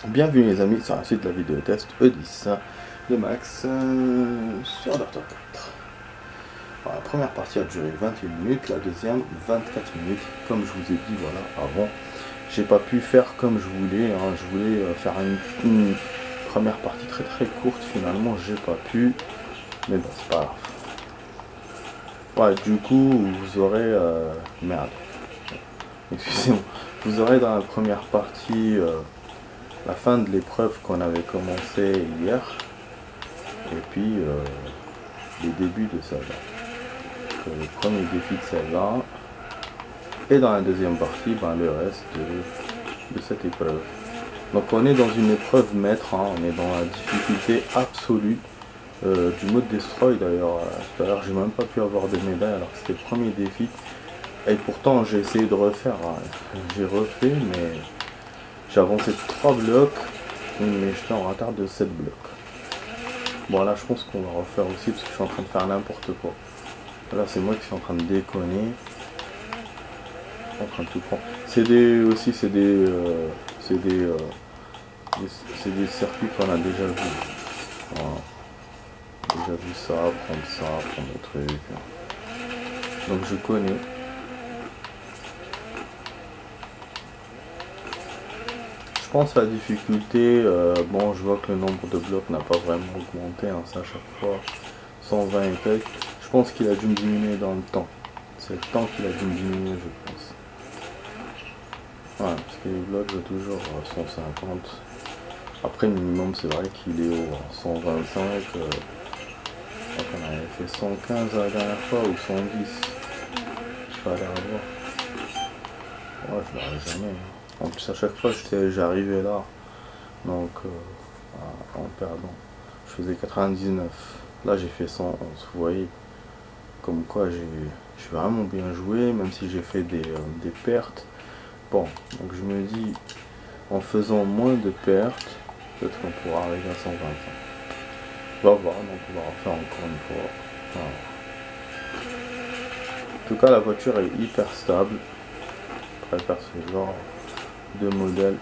Bienvenue les amis sur la suite de la vidéo test E10 de Max sur Adapter 4. Alors, la première partie a duré 21 minutes, la deuxième 24 minutes. Comme je vous ai dit voilà avant, j'ai pas pu faire comme je voulais, hein. Je voulais faire une première partie très courte, finalement j'ai pas pu, mais bon c'est pas grave. Ouais, du coup vous aurez merde, excusez-moi, vous aurez dans la première partie la fin de l'épreuve qu'on avait commencé hier, et puis les débuts de celle-là, le premier défi de celle-là, et dans la deuxième partie, le reste de cette épreuve. Donc on est dans une épreuve maître, hein, on est dans la difficulté absolue du mode destroy. D'ailleurs, tout à l'heure j'ai même pas pu avoir de médaille alors que c'était le premier défi, et pourtant j'ai essayé de refaire, hein. J'ai refait mais j'ai avancé 3 blocs, mais j'étais en retard de 7 blocs. Bon là je pense qu'on va refaire aussi parce que je suis en train de faire n'importe quoi. Là c'est moi qui suis en train de déconner. En train de tout prendre. C'est des circuits qu'on a déjà vu. Voilà. Déjà vu ça, prendre le truc. Donc je connais. Je pense à la difficulté, bon je vois que le nombre de blocs n'a pas vraiment augmenté, hein, ça à chaque fois 120 et quelques. Je pense qu'il a dû me diminuer dans le temps. C'est le temps qu'il a dû me diminuer je pense. Ouais, parce que les blocs j'ai toujours 150. Après le minimum c'est vrai qu'il est au 125. Donc on avait fait 115 la dernière fois ou 110. Il fallait avoir. Ouais, je l'aurais jamais. Hein. En plus à chaque fois j'arrivais là. Donc en perdant. Je faisais 99. Là j'ai fait 111. Vous voyez. Comme quoi j'ai vraiment bien joué, même si j'ai fait des pertes. Bon, donc je me dis, en faisant moins de pertes, peut-être qu'on pourra arriver à 125. On va voir, donc on va refaire encore une fois. Voilà. En tout cas, la voiture est hyper stable. Je préfère ce genre de modèle.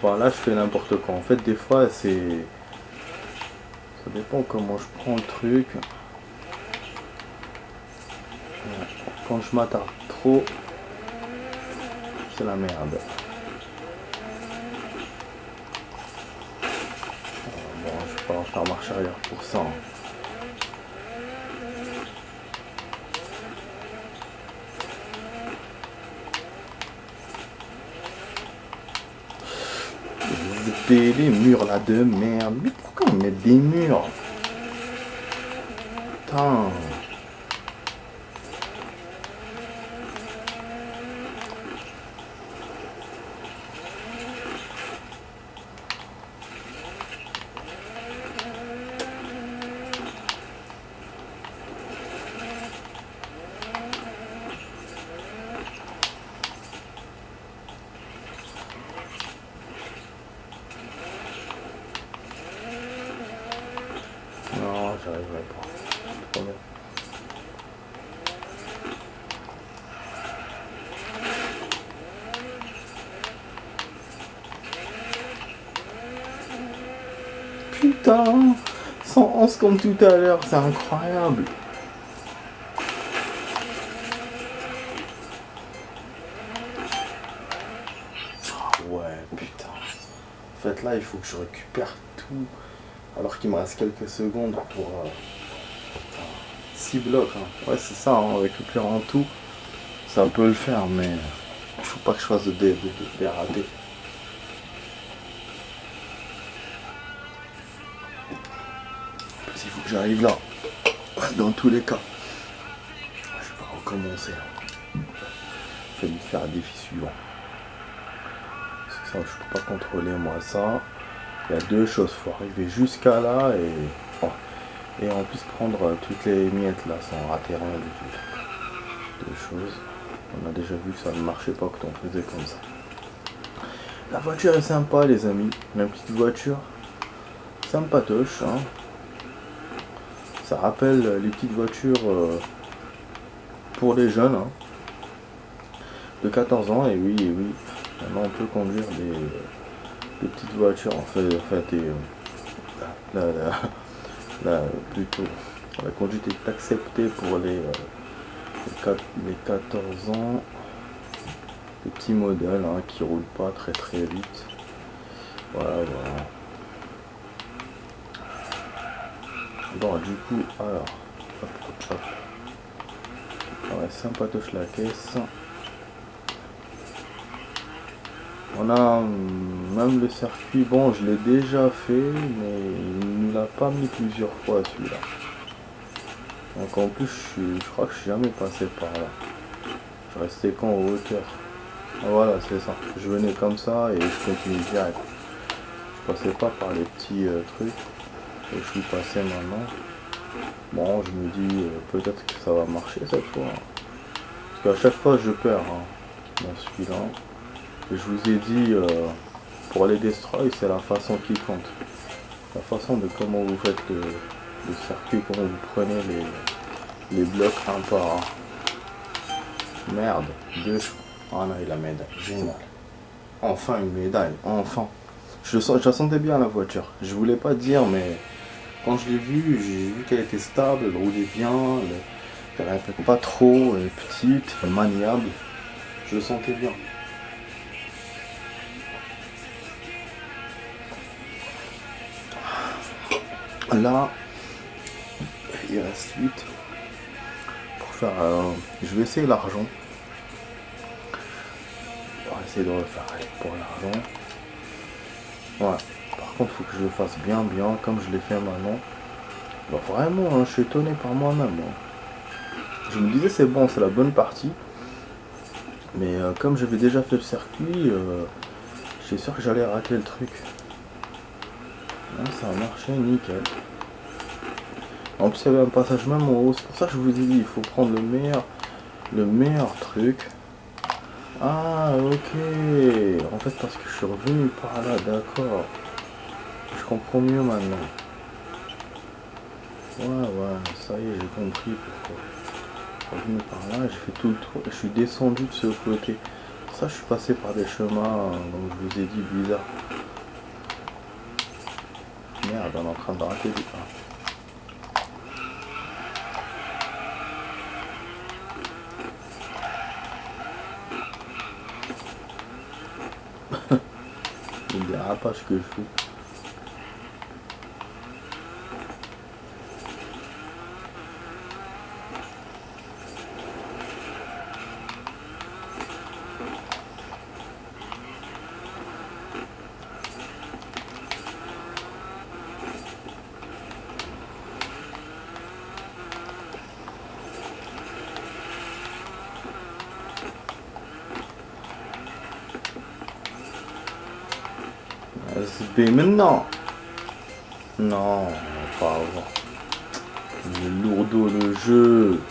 Bon, là, je fais n'importe quoi. En fait, des fois, c'est... Ça dépend comment je prends le truc. Quand je m'attarde trop, c'est la merde. Bon, je vais pas faire marche arrière pour ça. Hein. Les murs là de merde. Mais pourquoi on met des murs? Putain. Non, j'arriverai pas. C'est trop bien. Putain, 111 comme tout à l'heure, c'est incroyable. Ouais, putain. En fait, là, il faut que je récupère tout. Alors qu'il me reste quelques secondes pour 6 blocs. Hein. Ouais, c'est ça, hein, récupérer en tout. Ça peut le faire, mais il faut pas que je fasse des ratés. En plus, il faut que j'arrive là. Dans tous les cas. Je vais pas recommencer. Je vais me faire un défi suivant. Ça, je peux pas contrôler moi ça. Il y a deux choses, faut arriver jusqu'à là et en plus prendre toutes les miettes là sans rater rien du tout. Deux choses. On a déjà vu que ça ne marchait pas quand on faisait comme ça. La voiture est sympa les amis, la petite voiture sympatoche. Hein. Ça rappelle les petites voitures pour les jeunes. Hein. de 14 ans, et oui, maintenant on peut conduire des petites voitures, en fait, la, la, plutôt, la conduite est acceptée pour les 14 ans, des petits modèles hein, qui roulent pas très très vite. Voilà. Bon, du coup, alors, hop. On va sympatoche la caisse. On a même le circuit, bon je l'ai déjà fait, mais il ne l'a pas mis plusieurs fois celui-là. Donc en plus je crois que je suis jamais passé par là. Je restais qu'en hauteur. Ah, voilà, c'est ça. Je venais comme ça et je continue direct. Je passais pas par les petits trucs. Et je suis passé maintenant. Bon, je me dis peut-être que ça va marcher cette fois. Parce qu'à chaque fois je perds dans celui-là. Et je vous ai dit, pour les destroy, c'est la façon qui compte. La façon de comment vous faites le circuit, comment vous prenez les blocs un par un. Merde, deux. Ah non, il a médaille, génial. Enfin une médaille, enfin. Je la sentais bien la voiture. Je voulais pas dire, mais quand je l'ai vue, j'ai vu qu'elle était stable, elle roulait bien, elle répète pas trop, elle est petite, maniable. Je le sentais bien. Là, il reste 8 pour faire. Je vais essayer l'argent. On va essayer de refaire pour l'argent. Ouais. Par contre, il faut que je le fasse bien, comme je l'ai fait maintenant. Bah, vraiment, hein, je suis étonné par moi-même. Je me disais, c'est bon, c'est la bonne partie. Mais comme j'avais déjà fait le circuit, j'étais sûr que j'allais rater le truc. Là, ça a marché nickel. En plus, il y avait un passage même en haut. C'est pour ça que je vous ai dit, il faut prendre le meilleur truc. Ah, ok. En fait, parce que je suis revenu par là, d'accord. Je comprends mieux maintenant. Ouais, ça y est, j'ai compris pourquoi. Revenu par là, j'ai fait tout le tour. Je suis descendu de ce côté. Pour ça, je suis passé par des chemins, donc je vous ai dit bizarre. Merde, on est en train de rater du pain. Le dérapage que je fais. SB maintenant. Non, pas avant. Il est lourdeau le jeu.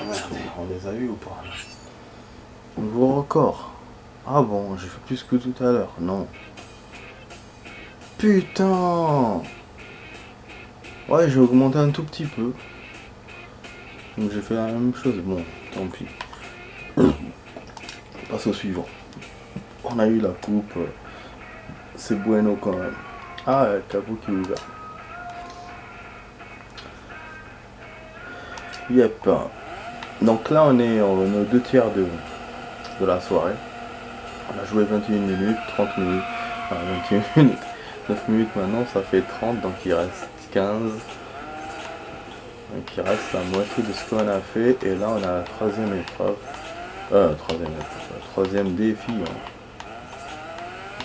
Oh merde, on les a eu ou pas? Nouveau record. Ah bon, j'ai fait plus que tout à l'heure. Non. Putain. Ouais, j'ai augmenté un tout petit peu. Donc j'ai fait la même chose. Bon, tant pis. On passe au suivant. On a eu la coupe. C'est bueno quand même. Ah, le capot qui est ouvert. Yep. Donc là, on est aux 2 tiers de la soirée. On a joué 21 minutes, 30 minutes, enfin 21 minutes, 9 minutes maintenant, ça fait 30, donc il reste 15. Donc il reste la moitié de ce qu'on a fait, et là on a la troisième épreuve. Troisième défi.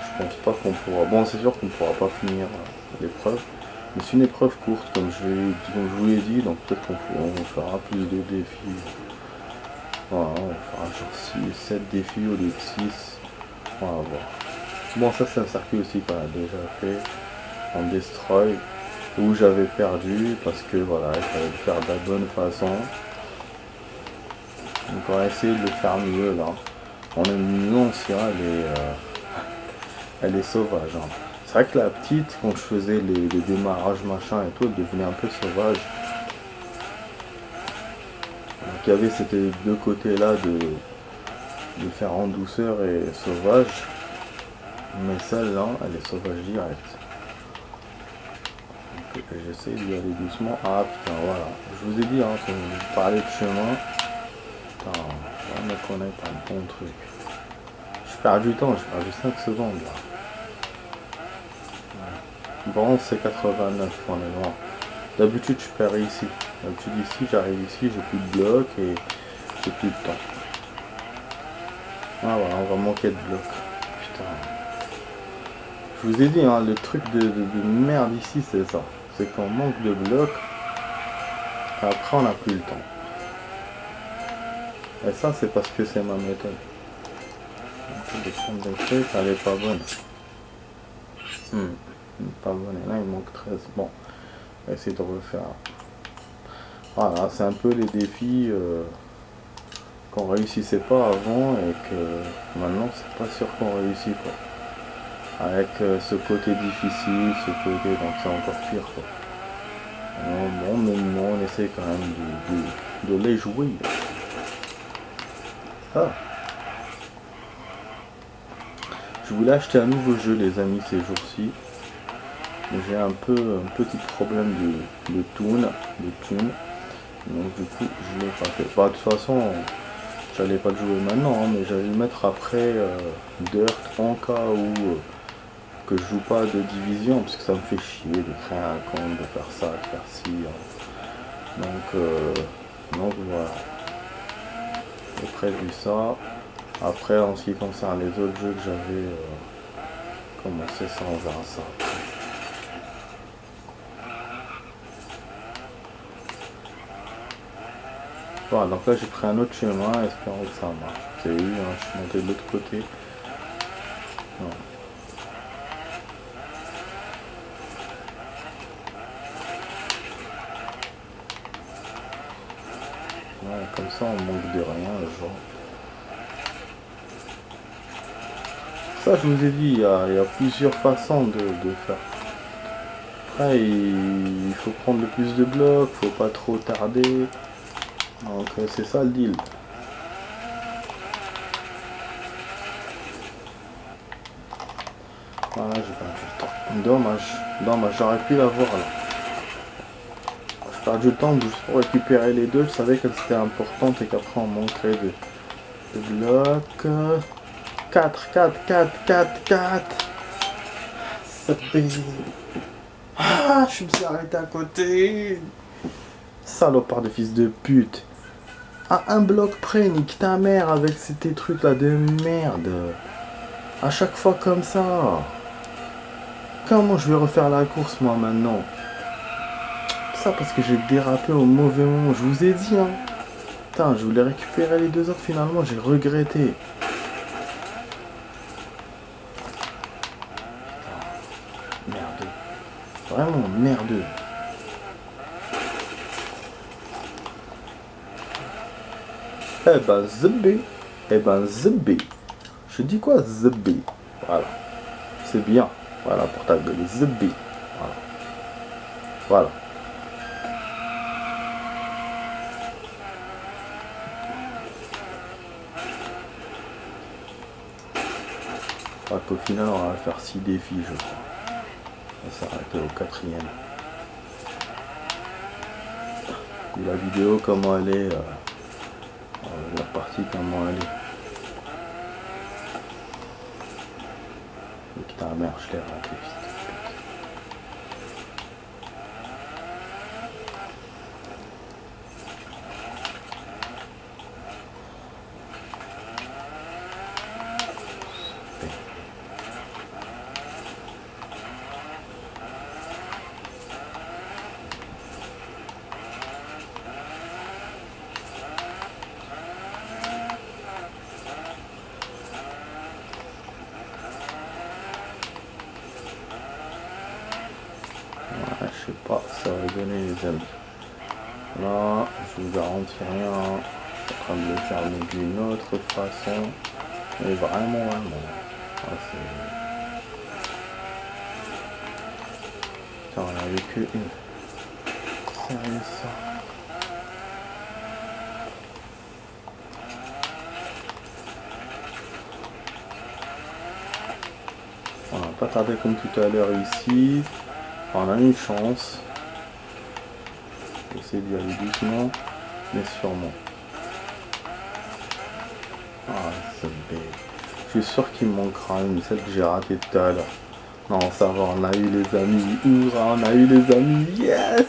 Je pense pas qu'on pourra. Bon, c'est sûr qu'on pourra pas finir l'épreuve. Mais c'est une épreuve courte, comme je vous l'ai dit, donc peut-être qu'on fera plus de défis. Voilà, on fera genre 7 défis au lieu de 6. On va voir. Bon, ça c'est un circuit aussi qu'on a déjà fait en destroy, où j'avais perdu parce que voilà, il fallait le faire de la bonne façon. Donc on va essayer de le faire mieux là. On a une ancienne, elle est sauvage. Hein. C'est vrai que la petite, quand je faisais les démarrages machin et tout, elle devenait un peu sauvage. qu'il y avait ces deux côtés-là de faire en douceur et sauvage. Mais celle-là, elle est sauvage direct. J'essaie d'y aller doucement. Ah putain, voilà. Je vous ai dit, hein, quand je parlais de chemin. Putain, on va me connaître un bon truc. Je perds du temps, je perds du 5 secondes là. Ouais. Bon, c'est 89, on est loin. D'habitude, je perds ici. D'habitude, ici, j'arrive ici, j'ai plus de blocs et j'ai plus de temps. Ah voilà, on va manquer de blocs. Putain. Je vous ai dit, hein, le truc de merde ici, c'est ça. C'est qu'on manque de blocs. Après, on n'a plus le temps. Et ça, c'est parce que c'est ma méthode. Donc, de prendre des trucs, elle est pas bonne. Pas bonne. Et là, il manque 13. Bon, on va essayer de refaire. Voilà, c'est un peu les défis qu'on réussissait pas avant et que maintenant, c'est pas sûr qu'on réussit, quoi. Avec ce côté difficile, ce côté, donc c'est encore pire, quoi. Bon, mais non, on essaie quand même de les jouer. Ah. Je voulais acheter un nouveau jeu, les amis, ces jours-ci. Mais j'ai un petit problème de thune. Donc du coup, je l'ai pas fait. Bah, de toute façon, j'allais pas le jouer maintenant, hein, mais j'allais le mettre après Dirt en cas où que je joue pas de division, parce que ça me fait chier de créer un compte, de faire ça, de faire ci. Hein. Donc voilà. J'ai prévu ça. Après, en ce qui concerne les autres jeux que j'avais commencé ça, on verra ça. Voilà, donc là j'ai pris un autre chemin, espérons que ça marche. Vous avez vu, hein, je suis monté de l'autre côté. Non. Ouais, comme ça on manque de rien, genre. Ça, je vous ai dit, il y a plusieurs façons de faire. Après, il faut prendre le plus de blocs, faut pas trop tarder. Donc c'est ça le deal. Voilà, j'ai perdu le temps. Dommage, j'aurais pu l'avoir là. J'ai perdu le temps juste pour récupérer les deux, je savais qu'elles étaient importantes et qu'après on manquerait de blocs. 4. Ça paye. Ah, je me suis arrêté à côté. Salopard de fils de pute. À un bloc près, nique ta mère avec ces trucs là de merde. À chaque fois comme ça. Comment je vais refaire la course moi maintenant? Ça parce que j'ai dérapé au mauvais moment. Je vous ai dit, hein. Putain, je voulais récupérer les deux autres, finalement j'ai regretté. Merdeux. Vraiment merdeux. Eh ben zébé. Je dis quoi zébé? Voilà. C'est bien. Voilà pour ta gueule. Zébé. Voilà. Voilà. Alors qu'au final on va faire 6 défis je crois. On va s'arrêter au 4e. Et la vidéo comment elle est. La partie comment elle est. Putain merde, je l'ai raté. Je sais pas, ça va donner les amis. Là, je vous garantis rien. Je suis en train de le faire mais d'une autre façon. Mais vraiment. Ah, putain, on avait que une. Sérieux ça. On n'a pas tardé comme tout à l'heure ici. On a une chance. J'essaie d'y aller doucement, mais sûrement. Ah, c'est bête. Je suis sûr qu'il me manquera une, celle que j'ai ratée tout à l'heure. Non, ça va, on a eu les amis. Hurrah, on a eu les amis. Yes!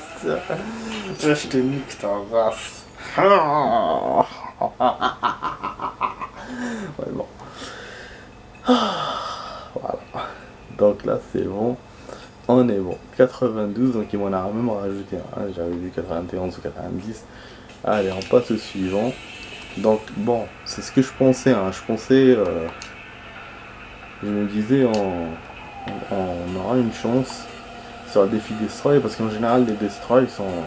Je te nique ta race. Ouais, bon. Voilà. Donc là, c'est bon. On est bon. 92, donc il m'en a même rajouté un. J'avais vu 91 ou 90. Allez, on passe au suivant. Donc, bon, c'est ce que je pensais. Hein. Je pensais. Je me disais, on aura une chance sur le défi Destroy, parce qu'en général, les Destroy sont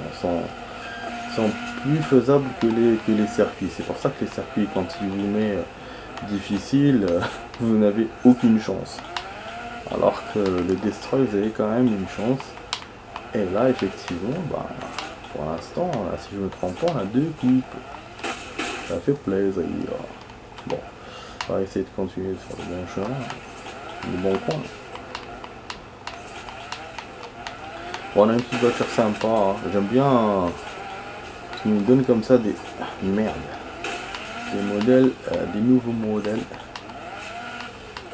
plus faisables que les circuits. C'est pour ça que les circuits, quand ils vous mettent difficile, vous n'avez aucune chance. Alors que le Destroy, vous avez quand même une chance. Et là, effectivement, bah, pour l'instant, si je me trompe pas, on a 2 coupes. Ça fait plaisir. Bon, on va essayer de continuer sur le bon chemin, le bon coin. Bon, on a une petite voiture sympa. Hein. J'aime bien qu'ils nous donnent comme ça des... Merde. Des modèles, des nouveaux modèles.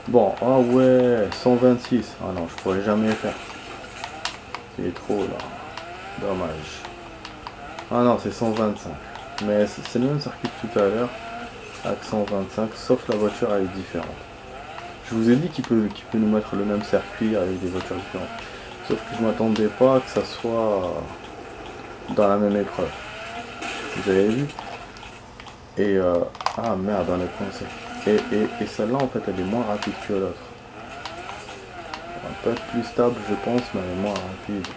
Bon, ah ouais, 126. Ah non, je pourrais jamais faire. C'est trop là. Dommage. Ah non, c'est 125. Mais c'est le même circuit que tout à l'heure. Avec 125, sauf la voiture elle est différente. Je vous ai dit qu'il peut nous mettre le même circuit avec des voitures différentes. Sauf que je m'attendais pas que ça soit dans la même épreuve. Vous avez vu? Et ah merde, on est coincé. Et celle-là en fait elle est moins rapide que l'autre. Elle peut être plus stable je pense, mais elle est moins rapide.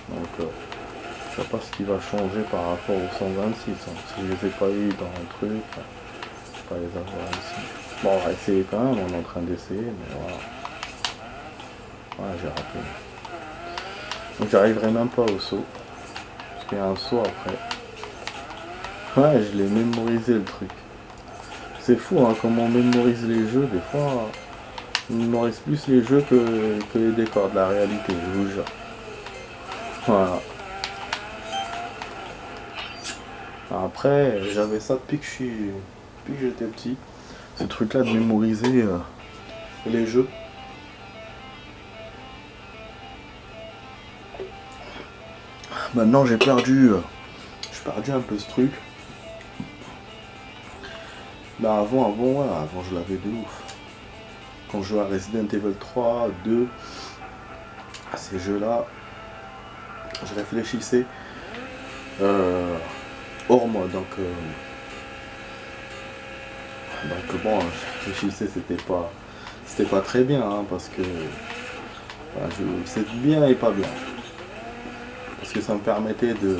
Donc je sais pas ce qui va changer par rapport au 126. Hein. Si je les ai pas eu dans le truc, je vais pas les avoir ici. Bon, on va essayer quand même, on est en train d'essayer, mais voilà. Voilà, j'ai raté. Donc j'arriverai même pas au saut. Parce qu'il y a un saut après. Ouais, je l'ai mémorisé le truc. C'est fou hein, comment on mémorise les jeux, des fois on mémorise plus les jeux que les décors de la réalité, je vous jure. Voilà. Après, j'avais ça depuis que j'étais petit. Ce truc là de mémoriser les jeux. Maintenant j'ai perdu un peu ce truc. Bah avant je l'avais de ouf. Quand je jouais à Resident Evil 3, 2, à ces jeux-là, je réfléchissais hors moi. Donc bon, je réfléchissais, c'était pas très bien, hein, parce que bah, c'est bien et pas bien. Parce que ça me permettait de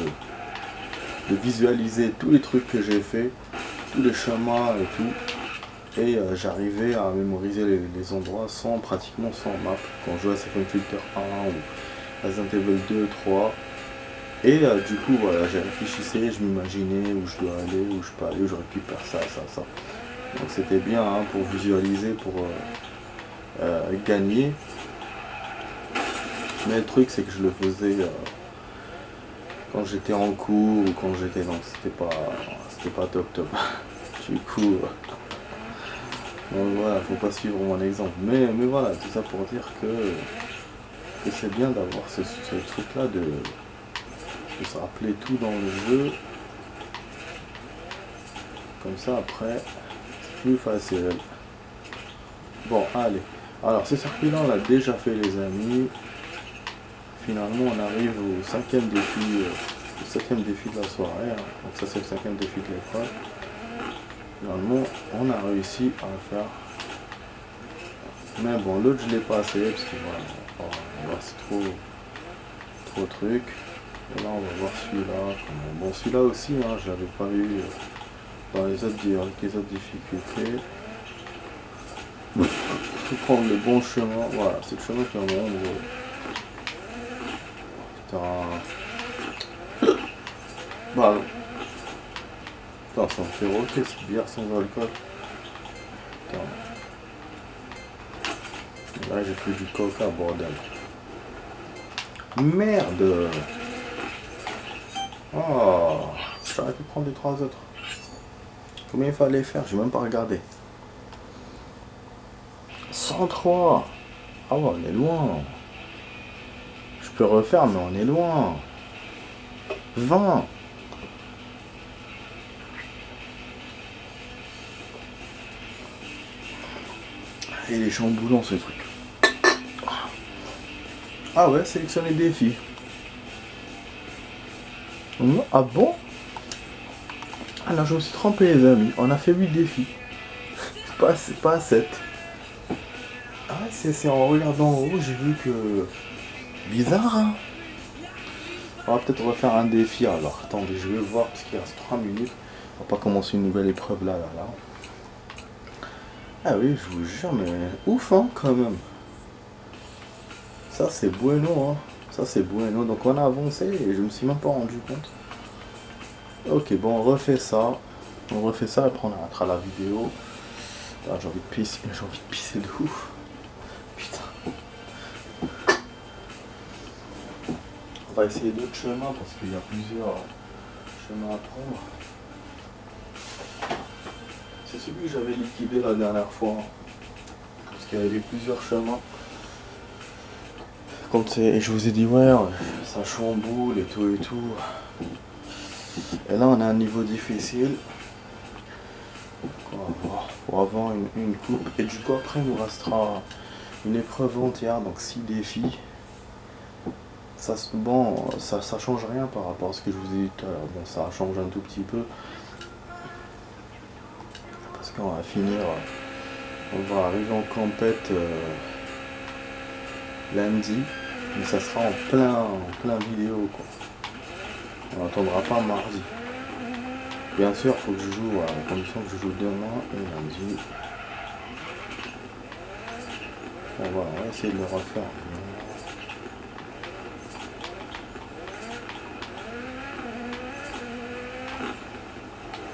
visualiser tous les trucs que j'ai fait, tous les chemins et tout. Et j'arrivais à mémoriser les endroits pratiquement sans map. Quand je jouais à Siphon Filter 1 ou Resident Evil 2, 3. Et du coup voilà, j'ai réfléchissé, je m'imaginais où je dois aller, où je peux aller, où je récupère ça. Donc c'était bien hein, pour visualiser, pour gagner. Mais le truc c'est que je le faisais quand j'étais en cours ou quand j'étais donc c'était pas top. Du coup donc voilà, faut pas suivre mon exemple. Mais voilà, tout ça pour dire que c'est bien d'avoir ce truc là de se rappeler tout dans le jeu. Comme ça après c'est plus facile. Bon allez. Alors ce circuit là on l'a déjà fait les amis. Finalement on arrive au 5e défi, le 7e défi de la soirée. Hein. Donc ça c'est le 5e défi de l'épreuve. Finalement on a réussi à le faire. Mais bon l'autre je l'ai pas essayé parce que voilà, c'est trop truc. Et là on va voir celui-là. Bon celui-là aussi hein, je l'avais pas eu dans les autres difficultés. Il faut prendre le bon chemin. Voilà, c'est le chemin qui est en haut. Putain. Bah non. Putain, ça me fait roter cette bière sans alcool. Putain. Là, j'ai pris du coca, bordel. Merde. Oh, j'aurais pu prendre les 3 autres. Combien il fallait faire? J'ai même pas regardé. 103. Ah ouais, on est loin. Je peux refaire, mais on est loin. 20. Il est chamboulant ce truc. Ah ouais, sélectionner défi. Ah bon? Ah là, je me suis trompé les amis. On a fait 8 défis. Pas 7. Ah ouais, c'est en regardant en haut, j'ai vu que... Bizarre, hein? On va peut-être refaire un défi alors. Attendez, je vais voir parce qu'il reste 3 minutes. On va pas commencer une nouvelle épreuve là. Ah oui, je vous jure, mais ouf, hein, quand même. Ça, c'est bueno, hein. Ça, c'est bueno. Donc, on a avancé et je me suis même pas rendu compte. Ok, bon, on refait ça. On refait ça, après on arrêtera la vidéo. Ah, j'ai envie de pisser de ouf. Putain. On va essayer d'autres chemins parce qu'il y a plusieurs chemins à prendre. C'est celui que j'avais liquidé la dernière fois. Parce qu'il y avait plusieurs chemins. Et je vous ai dit, ouais, ça chamboule et tout et tout. Et là, on a un niveau difficile. On va voir. Pour avoir une coupe. Et du coup, après, il nous restera une épreuve entière, donc 6 défis. Ça, bon, ça change rien par rapport à ce que je vous ai dit tout à l'heure. Bon, ça change un tout petit peu. Parce qu'on va finir. On va arriver en compète lundi. Mais ça sera en plein vidéo, quoi. On n'attendra pas mardi. Bien sûr, il faut que je joue à la condition que je joue demain et lundi. Bon, voilà, on va essayer de le refaire.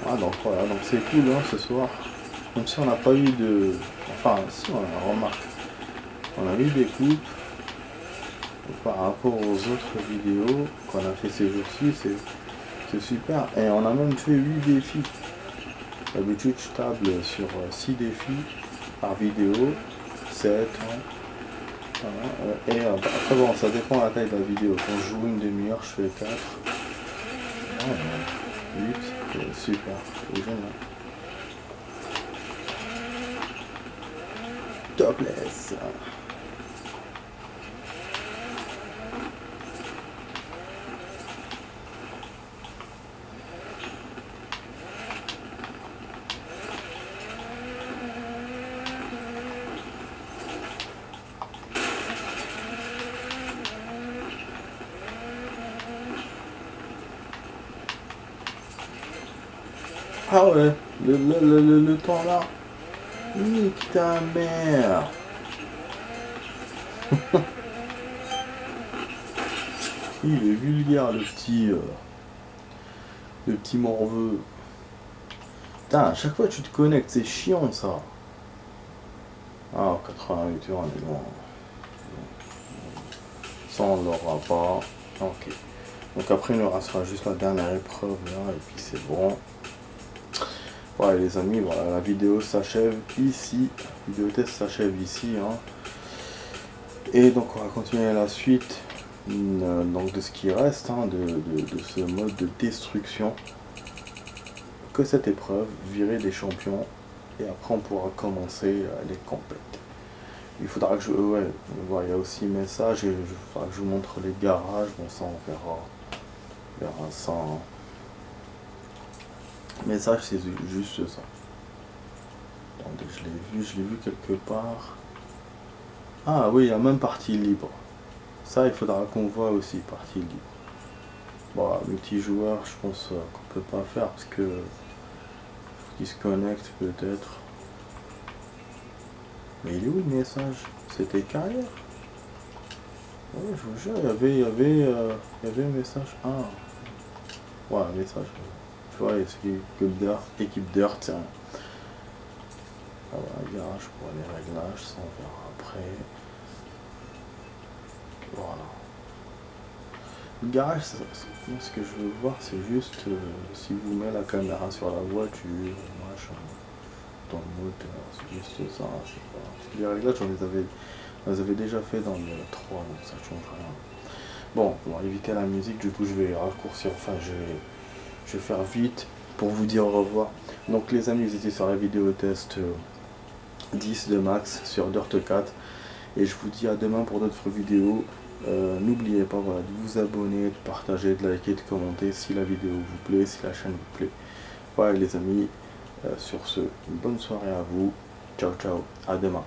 Ah, donc voilà, donc c'est cool hein, ce soir. Même si on n'a pas eu de... Enfin, si on a remarqué. On a eu des coupes. Par rapport aux autres vidéos qu'on a fait ces jours-ci, c'est super. Et on a même fait 8 défis. D'habitude, je table sur 6 défis par vidéo, 7. Hein. Voilà. Et après, bon, ça dépend de la taille de la vidéo. Quand je joue une demi-heure, je fais 4. 8. Super. C'est génial. Topless. Ah ouais, le temps là. Nique ta mère. Il est vulgaire le petit morveux. Putain, à chaque fois tu te connectes, c'est chiant ça. Ah, 88 heures, on est loin. Ça on l'aura pas. Ok. Donc après il nous restera juste la dernière épreuve là et puis c'est bon. Voilà les amis, voilà la vidéo s'achève ici. La vidéo test s'achève ici. Hein. Et donc on va continuer la suite donc de ce qui reste hein, de ce mode de destruction. Que cette épreuve, virer des champions. Et après on pourra commencer les compètes. Il faudra que je... ouais, voilà, il y a aussi message et il faudra que je vous montre les garages. Bon ça on verra. On verra ça. Hein. Message c'est juste ça. Attendez, je l'ai vu quelque part. Ah oui, il y a même partie libre. Ça il faudra qu'on voit aussi, partie libre. Bon, multijoueur, je pense qu'on peut pas faire parce que faut qu'il se connecte peut-être. Mais il est où le message? C'était carrière. Ouais, je vous jure, il y avait un message. Ah. Ouais, un message. Tu vois, c'est équipe d'heure, tiens. Ah ouais, garage pour les réglages, ça on verra après. Voilà. Le garage, moi, ce que je veux voir, c'est juste si vous mettez la caméra sur la voiture, machin, dans le moteur, c'est juste ça, je sais pas. Parce que les réglages, on les avait déjà fait dans le 3, donc ça change rien. Bon, pour éviter la musique, du coup, je vais raccourcir, enfin, je vais faire vite pour vous dire au revoir. Donc, les amis, vous étiez sur la vidéo test 10 de Max sur Dirt 4. Et je vous dis à demain pour d'autres vidéos. N'oubliez pas voilà, de vous abonner, de partager, de liker, de commenter si la vidéo vous plaît, si la chaîne vous plaît. Voilà les amis, sur ce, une bonne soirée à vous. Ciao ciao, à demain.